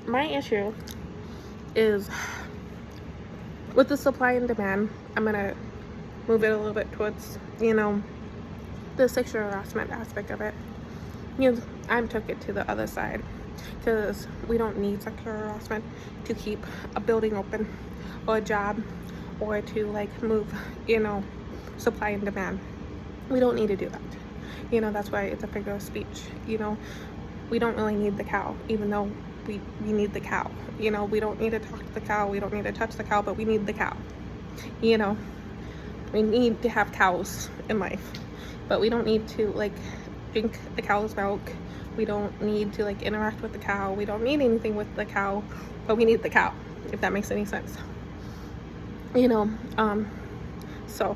my issue is with the supply and demand. I'm gonna move it a little bit towards, the sexual harassment aspect of it. I took it to the other side because we don't need sexual harassment to keep a building open or a job or to like move, supply and demand. We don't need to do that. That's why it's a figure of speech. We don't really need the cow, even though we need the cow. We don't need to talk to the cow, we don't need to touch the cow, but we need the cow. We need to have cows in life, but we don't need to like drink the cow's milk. We don't need to like interact with the cow. We don't need anything with the cow, but we need the cow, if that makes any sense. So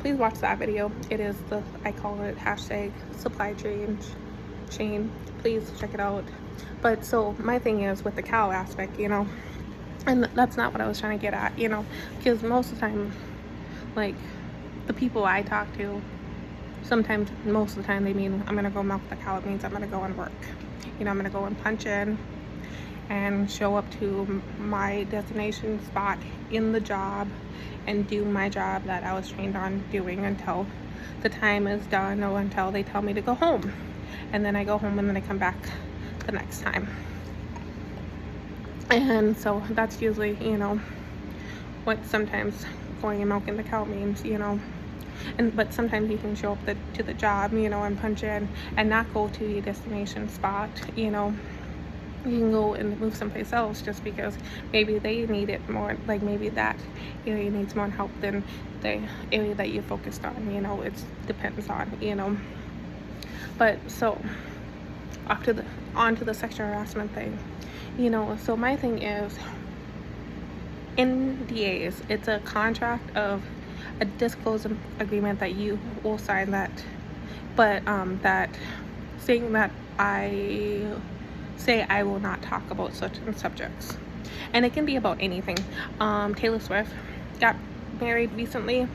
please watch that video. It is I call it hashtag supply chain. Please check it out. But so my thing is with the cow aspect, and that's not what I was trying to get at, because most of the time, like the people I talk to, most of the time they mean I'm gonna go milk the cow. It means I'm gonna go and work. I'm gonna go and punch in and show up to my destination spot in the job and do my job that I was trained on doing until the time is done or until they tell me to go home. And then I go home and then I come back the next time. And so that's usually, what sometimes going and milking the cow means, but sometimes you can show up to the job, and punch in and not go to your destination spot. You can go and move someplace else just because maybe they need it more, like maybe that area needs more help than the area that you focused on. It depends on, but so on to the sexual harassment thing. So my thing is NDAs. It's a contract of a disclosure agreement that you will sign, that saying that I say I will not talk about certain subjects, and it can be about anything. Taylor Swift got married recently,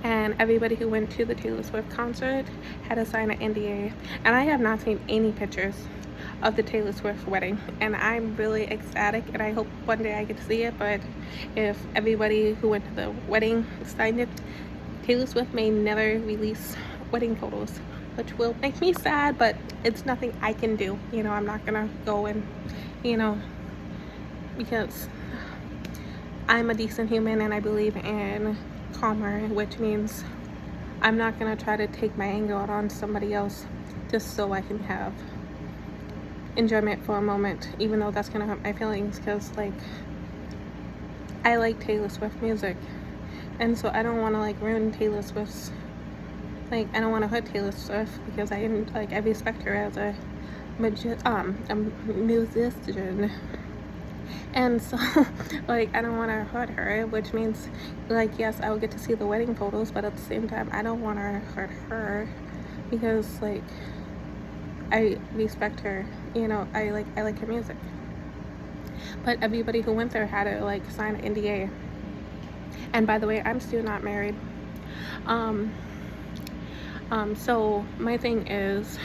and everybody who went to the Taylor Swift concert had to sign an NDA, and I have not seen any pictures of the Taylor Swift wedding, and I'm really ecstatic, and I hope one day I get to see it. But if everybody who went to the wedding signed it, Taylor Swift may never release wedding photos, which will make me sad, but it's nothing I can do. I'm not gonna go and, because I'm a decent human and I believe in karma, which means I'm not gonna try to take my anger out on somebody else just so I can have enjoyment for a moment, even though that's gonna hurt my feelings, because like I like Taylor Swift music, and so I don't want to like ruin Taylor Swift's, like I don't want to hurt Taylor Swift, because I respect her as a musician, and so like I don't want to hurt her, which means like yes, I will get to see the wedding photos, but at the same time I don't want to hurt her, because like I respect her, I like her music. But everybody who went there had to like sign an NDA. And by the way, I'm still not married. So my thing is,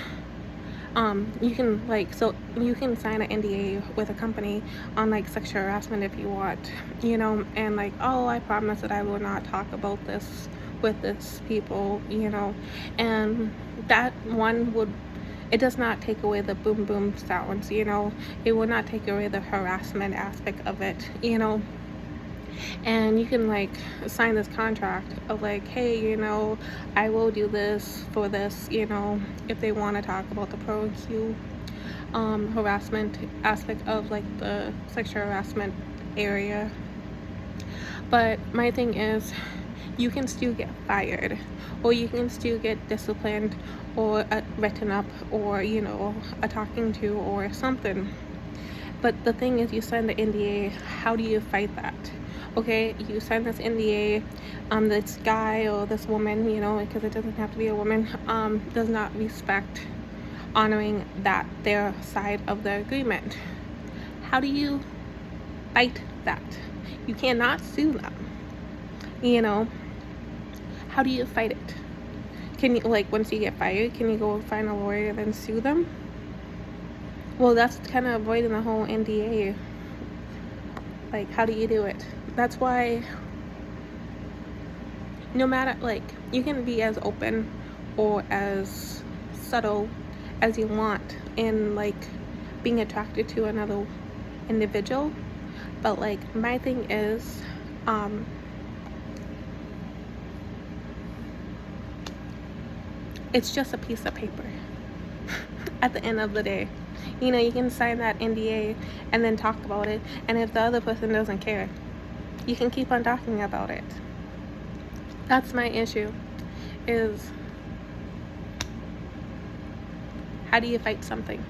you can sign an NDA with a company on like sexual harassment if you want, and like, oh, I promise that I will not talk about this with this people, and that one it does not take away the boom boom sounds, it will not take away the harassment aspect of it, and you can like sign this contract of like, hey, I will do this for this, if they want to talk about the pro Q harassment aspect of like the sexual harassment area. But my thing is, you can still get fired, or you can still get disciplined, or written up, or a talking to or something. But the thing is, you sign the NDA. How do you fight that? Okay, you sign this NDA, this guy or this woman, because it doesn't have to be a woman, does not respect honoring their side of the agreement. How do you fight that? You cannot sue them, how do you fight it? Can you, like, once you get fired, can you go find a lawyer and then sue them? Well, that's kind of avoiding the whole NDA. Like, how do you do it? That's why, no matter, like, you can be as open or as subtle as you want in, like, being attracted to another individual. But, like, my thing is, it's just a piece of paper at the end of the day. You know, you can sign that NDA and then talk about it, and if the other person doesn't care, you can keep on talking about it. That's my issue, is how do you fight something?